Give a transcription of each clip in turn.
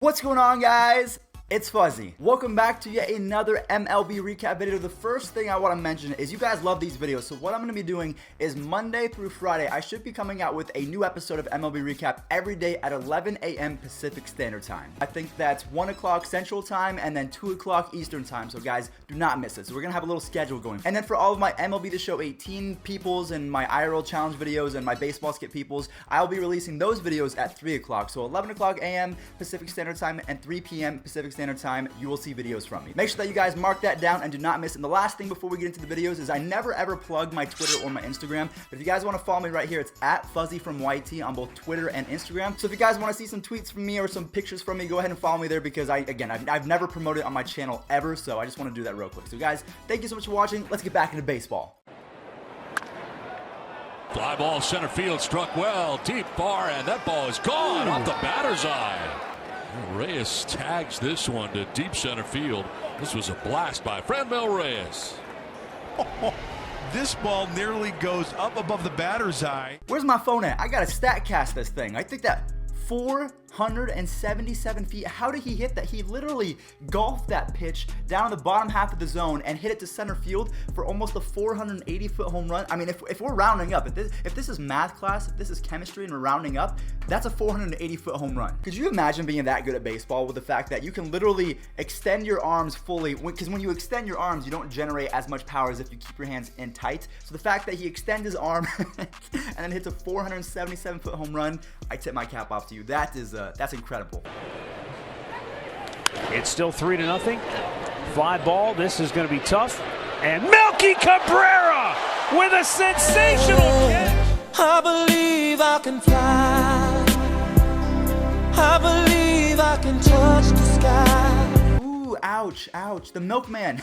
What's going on, guys? It's Fuzzy. Welcome back to yet another MLB recap video. The first thing I want to mention is you guys love these videos, so what I'm going to be doing is Monday through Friday, I should be coming out with a new episode of MLB recap every day at 11 a.m. Pacific Standard Time. I think that's 1 o'clock Central Time and then 2 o'clock Eastern Time, so guys, do not miss it. So we're going to have a little schedule going. And then for all of my MLB The Show 18 peoples and my IRL challenge videos and my baseball skip peoples, I'll be releasing those videos at 3 o'clock. So 11 o'clock a.m. Pacific Standard Time and 3 p.m. Pacific Standard Time, you will see videos from me. Make sure that you guys mark that down and do not miss it. And the last thing before we get into the videos is I never ever plug my Twitter or my Instagram, but if you guys want to follow me right here, it's at FuzzyFromYT on both Twitter and Instagram. So if you guys want to see some tweets from me or some pictures from me, go ahead and follow me there because I've never promoted on my channel ever, so I just want to do that real quick. So guys, thank you so much for watching. Let's get back into baseball. Fly ball center field, struck well, deep far, and that ball is gone off the batter's eye. Reyes tags this one to deep center field. This was a blast by Franmil Reyes. This ball nearly goes up above the batter's eye. Where's my phone at? I gotta stat cast this thing. I think that 477 feet. How did he hit that? He literally golfed that pitch down the bottom half of the zone and hit it to center field for almost a 480-foot home run. I mean, if we're rounding up, if this is math class, if this is chemistry and we're rounding up, that's a 480-foot home run. Could you imagine being that good at baseball with the fact that you can literally extend your arms fully? Because when you extend your arms, you don't generate as much power as if you keep your hands in tight. So the fact that he extends his arm and then hits a 477-foot home run, I tip my cap off to you. That's incredible. It's still 3-0. Fly ball. This is going to be tough. And Melky Cabrera with a sensational catch. I believe I can fly. I believe I can touch the sky. Ooh, ouch, ouch. The milkman.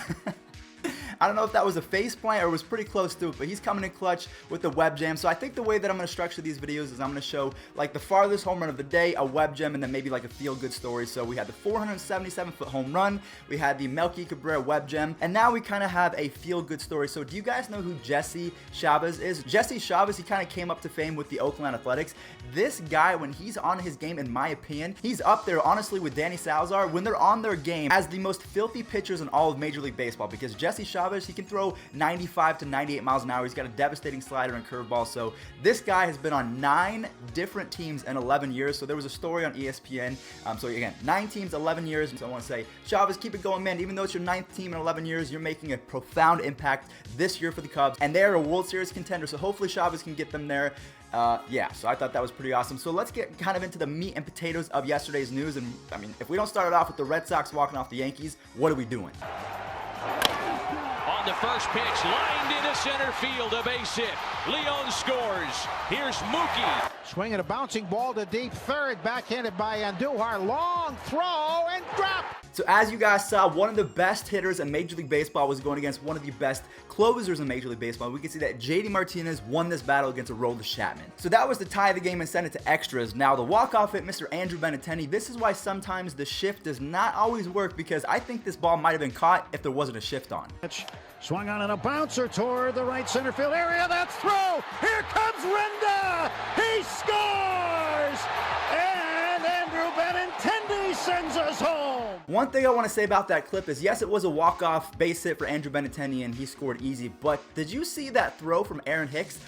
I don't know if that was a face plant or was pretty close to it, but he's coming in clutch with the web jam. So I think the way that I'm going to structure these videos is I'm going to show like the farthest home run of the day, a web gem, and then maybe like a feel-good story. So we had the 477-foot home run, we had the Melky Cabrera web gem, and now we kind of have a feel-good story. So do you guys know who Jesse Chavez is? Jesse Chavez, he kind of came up to fame with the Oakland Athletics. This guy, when he's on his game, in my opinion, he's up there honestly with Danny Salazar when they're on their game as the most filthy pitchers in all of Major League Baseball, because Jesse Chavez, he can throw 95 to 98 miles an hour. He's got a devastating slider and curveball. So this guy has been on 9 different teams in 11 years. So there was a story on ESPN. So again, 9 teams, 11 years. And so I want to say, Chavez, keep it going, man. Even though it's your 9th team in 11 years, you're making a profound impact this year for the Cubs. And they're a World Series contender. So hopefully Chavez can get them there. Yeah, so I thought that was pretty awesome. So let's get kind of into the meat and potatoes of yesterday's news. And I mean, if we don't start it off with the Red Sox walking off the Yankees, what are we doing? The first pitch lined into center field, a base hit. Leon scores. Here's Mookie. Swinging a bouncing ball to deep third, backhanded by Andujar. Long throw and drop. So as you guys saw, one of the best hitters in Major League Baseball was going against one of the best closers in Major League Baseball. We can see that JD Martinez won this battle against Aroldis Chapman. So that was the tie of the game and send it to extras. Now the walk-off hit Mr. Andrew Benintendi. This is why sometimes the shift does not always work, because I think this ball might have been caught if there wasn't a shift on. Swung on and a bouncer toward the right center field area. That's throw. Here comes Renda. He scores. And Andrew Benintendi sends us home. One thing I want to say about that clip is, yes, it was a walk-off base hit for Andrew Benintendi and he scored easy, but did you see that throw from Aaron Hicks?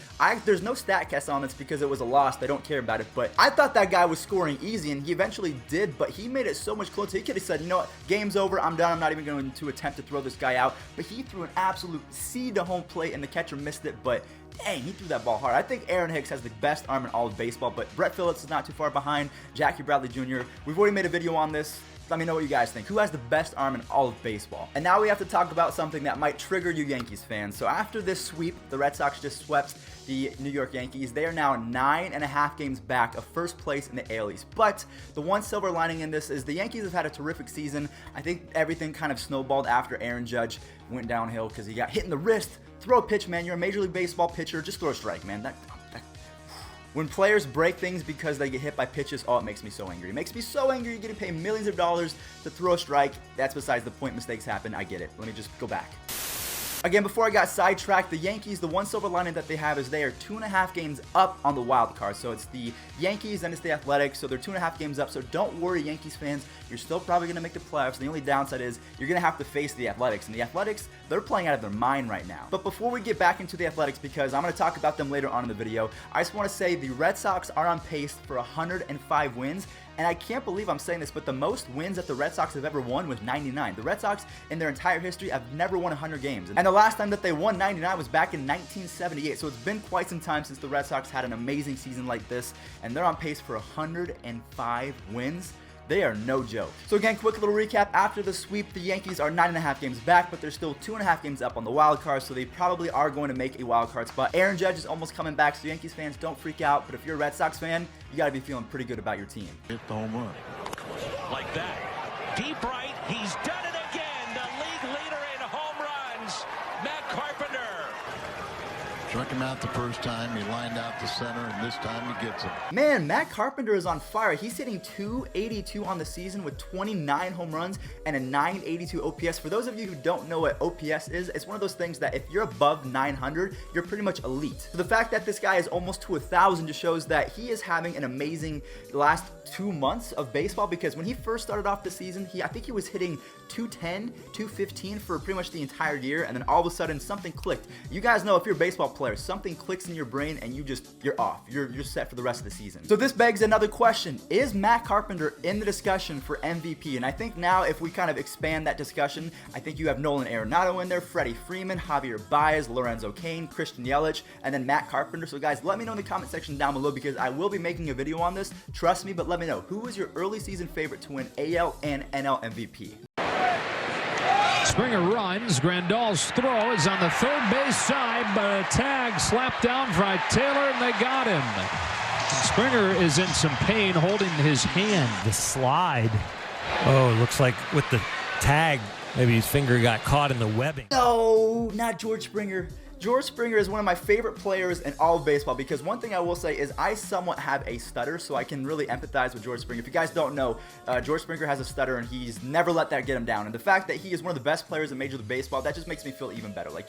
There's no StatCast on this because it was a loss. They don't care about it, but I thought that guy was scoring easy, and he eventually did, but he made it so much closer. He could have said, you know what, game's over, I'm done, I'm not even going to attempt to throw this guy out, but he threw an absolute seed to home plate, and the catcher missed it, but dang, he threw that ball hard. I think Aaron Hicks has the best arm in all of baseball, but Brett Phillips is not too far behind. Jackie Bradley Jr., we've already made a video on this. Let me know what you guys think. Who has the best arm in all of baseball? And now we have to talk about something that might trigger you Yankees fans. So after this sweep, the Red Sox just swept the New York Yankees. They are now 9.5 games back of first place in the AL East. But the one silver lining in this is the Yankees have had a terrific season. I think everything kind of snowballed after Aaron Judge went downhill because he got hit in the wrist. Throw a pitch, man. You're a Major League Baseball pitcher. Just throw a strike, man. When players break things because they get hit by pitches, oh, it makes me so angry. It makes me so angry. You're getting paid millions of dollars to throw a strike. That's besides the point. Mistakes happen. I get it. Let me just go back. Again, before I got sidetracked, the Yankees, the one silver lining that they have is they are 2.5 games up on the wild card. So it's the Yankees and it's the Athletics, so they're 2.5 games up. So don't worry, Yankees fans, you're still probably going to make the playoffs. The only downside is you're going to have to face the Athletics. And the Athletics, they're playing out of their mind right now. But before we get back into the Athletics, because I'm going to talk about them later on in the video, I just want to say the Red Sox are on pace for 105 wins. And I can't believe I'm saying this, but the most wins that the Red Sox have ever won was 99. The Red Sox, in their entire history, have never won 100 games. And the last time that they won 99 was back in 1978. So it's been quite some time since the Red Sox had an amazing season like this. And they're on pace for 105 wins. They are no joke. So again, quick little recap. After the sweep, the Yankees are 9.5 games back, but they're still 2.5 games up on the wild card, so they probably are going to make a wild card spot. Aaron Judge is almost coming back, so Yankees fans, don't freak out. But if you're a Red Sox fan, you got to be feeling pretty good about your team. Hit the home run. Like that. Deep right. He's done it again. The league leader in home runs, Matt Carpenter. Struck him out the first time, he lined out to center, and this time he gets him. Man, Matt Carpenter is on fire. He's hitting .282 on the season with 29 home runs and a .982 OPS. For those of you who don't know what OPS is, it's one of those things that if you're above 900, you're pretty much elite. So the fact that this guy is almost to 1,000 just shows that he is having an amazing last 2 months of baseball, because when he first started off the season, I think he was hitting 210, 215 for pretty much the entire year, and then all of a sudden something clicked. You guys know if you're a baseball player, something clicks in your brain and you're off. You're set for the rest of the season. So this begs another question. Is Matt Carpenter in the discussion for MVP? And I think now if we kind of expand that discussion, I think you have Nolan Arenado in there, Freddie Freeman, Javier Baez, Lorenzo Cain, Christian Yelich, and then Matt Carpenter. So guys, let me know in the comment section down below, because I will be making a video on this. Trust me, but let me know. Who was your early season favorite to win AL and NL MVP? Springer runs. Grandal's throw is on the third base side, but a tag slapped down by Taylor, and they got him. And Springer is in some pain holding his hand. The slide. Oh, it looks like with the tag, maybe his finger got caught in the webbing. No, not George Springer. George Springer is one of my favorite players in all of baseball, because one thing I will say is I somewhat have a stutter, so I can really empathize with George Springer. If you guys don't know, George Springer has a stutter, and he's never let that get him down. And the fact that he is one of the best players in Major League Baseball, that just makes me feel even better. Like,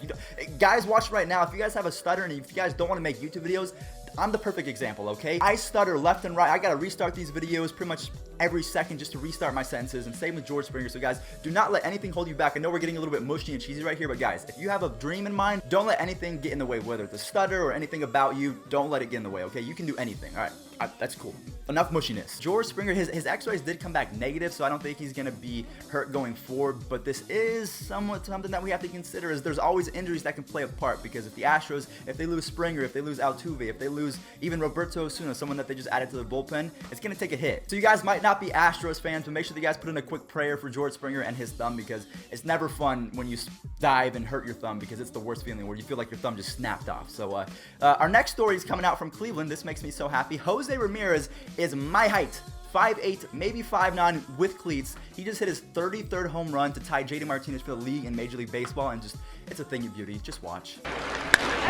guys watching right now, if you guys have a stutter and if you guys don't want to make YouTube videos, I'm the perfect example, okay? I stutter left and right. I gotta restart these videos pretty much every second just to restart my sentences, and same with George Springer. So guys, do not let anything hold you back. I know we're getting a little bit mushy and cheesy right here, but guys, if you have a dream in mind, don't let anything get in the way, whether it's a stutter or anything about you. Don't let it get in the way, okay? You can do anything. All right, that's cool. Enough mushiness. George Springer, his x-rays did come back negative, so I don't think he's gonna be hurt going forward, but this is somewhat something that we have to consider, is there's always injuries that can play a part, because if the Astros, if they lose Springer, if they lose Altuve, if they lose even Roberto Osuna, someone that they just added to the bullpen, it's gonna take a hit. So you guys might not be Astros fans, but make sure that you guys put in a quick prayer for George Springer and his thumb, because it's never fun when you dive and hurt your thumb, because it's the worst feeling where you feel like your thumb just snapped off. So our next story is coming out from Cleveland. This makes me so happy. Jose Ramirez is my height, 5'8", maybe 5'9", with cleats. He just hit his 33rd home run to tie JD Martinez for the league in Major League Baseball, and just, it's a thing of beauty. Just watch.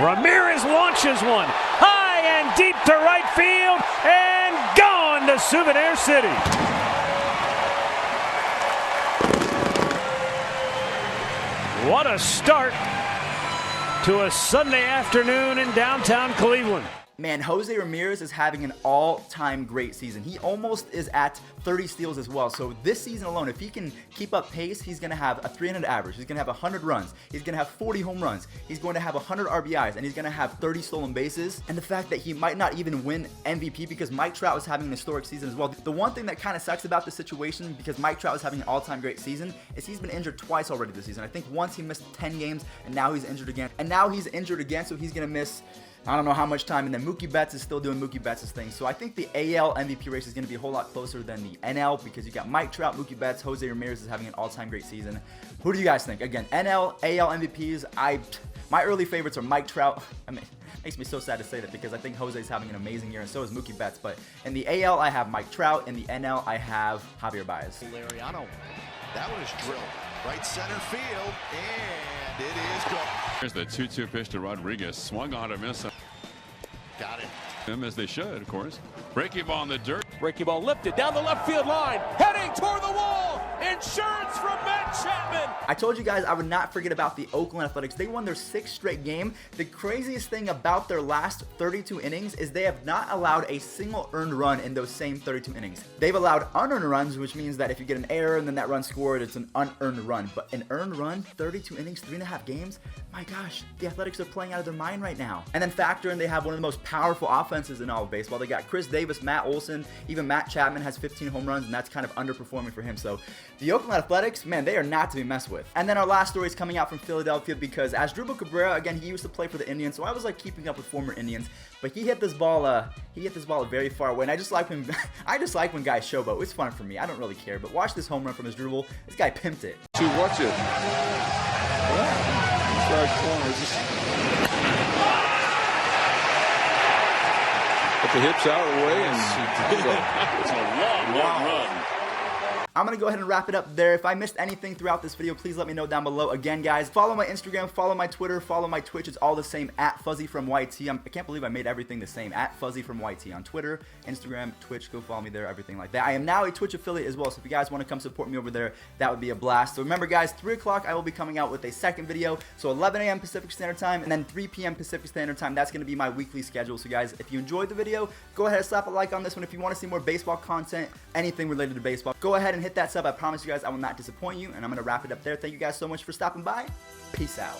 Ramirez launches one high and deep to right field, and gone to Souvenir City. What a start to a Sunday afternoon in downtown Cleveland. Man, Jose Ramirez is having an all-time great season. He almost is at 30 steals as well. So this season alone, if he can keep up pace, he's going to have a 300 average. He's going to have 100 runs. He's going to have 40 home runs. He's going to have 100 RBIs, and he's going to have 30 stolen bases. And the fact that he might not even win MVP because Mike Trout is having an historic season as well. The one thing that kind of sucks about this situation, because Mike Trout is having an all-time great season, is he's been injured twice already this season. I think once he missed 10 games, and now he's injured again. And now he's injured again, so he's going to miss, I don't know how much time, and then Mookie Betts is still doing Mookie Betts' thing. So I think the AL MVP race is going to be a whole lot closer than the NL, because you got Mike Trout, Mookie Betts, Jose Ramirez is having an all-time great season. Who do you guys think? Again, NL, AL MVPs, my early favorites are Mike Trout. I mean, it makes me so sad to say that, because I think Jose's having an amazing year, and so is Mookie Betts. But in the AL, I have Mike Trout. In the NL, I have Javier Baez. Lariano, that one is drilled. Right center field, and it is gone. Here's the 2-2 pitch to Rodriguez. Swung on to miss him. Got it. Him as they should, of course. Breaking ball in the dirt. Breaking ball lifted down the left field line, heading toward the wall. Insurance from Matt Chapman. I told you guys I would not forget about the Oakland Athletics. They won their 6th straight game. The craziest thing about their last 32 innings is they have not allowed a single earned run in those same 32 innings. They've allowed unearned runs, which means that if you get an error and then that run scored, it's an unearned run. But an earned run, 32 innings, 3.5 games, my gosh, the Athletics are playing out of their mind right now. And then factor in they have one of the most powerful offenses in all of baseball. They got Chris Davis, Matt Olson, even Matt Chapman has 15 home runs, and that's kind of underperforming for him. So the Oakland Athletics, man, they are not to be messed with. And then our last story is coming out from Philadelphia because Asdrubal Cabrera, again, he used to play for the Indians, so I was like keeping up with former Indians. But he hit this ball very far away, and I just like when guys showboat. It's fun for me. I don't really care. But watch this home run from Asdrubal. This guy pimped it. Watch it. Put the hips out of the way and It's a long run. I'm going to go ahead and wrap it up there. If I missed anything throughout this video, please let me know down below. Again, guys, follow my Instagram, follow my Twitter, follow my Twitch. It's all the same, @FuzzyFromYT. I can't believe I made everything the same, @FuzzyFromYT on Twitter, Instagram, Twitch. Go follow me there, everything like that. I am now a Twitch affiliate as well, so if you guys want to come support me over there, that would be a blast. So remember, guys, 3 o'clock, I will be coming out with a second video. So 11 a.m. Pacific Standard Time, and then 3 p.m. Pacific Standard Time. That's going to be my weekly schedule. So, guys, if you enjoyed the video, go ahead and slap a like on this one. If you want to see more baseball content, anything related to baseball, go ahead and hit that sub. I promise you guys I will not disappoint you, and I'm going to wrap it up there. Thank you guys so much for stopping by. Peace out.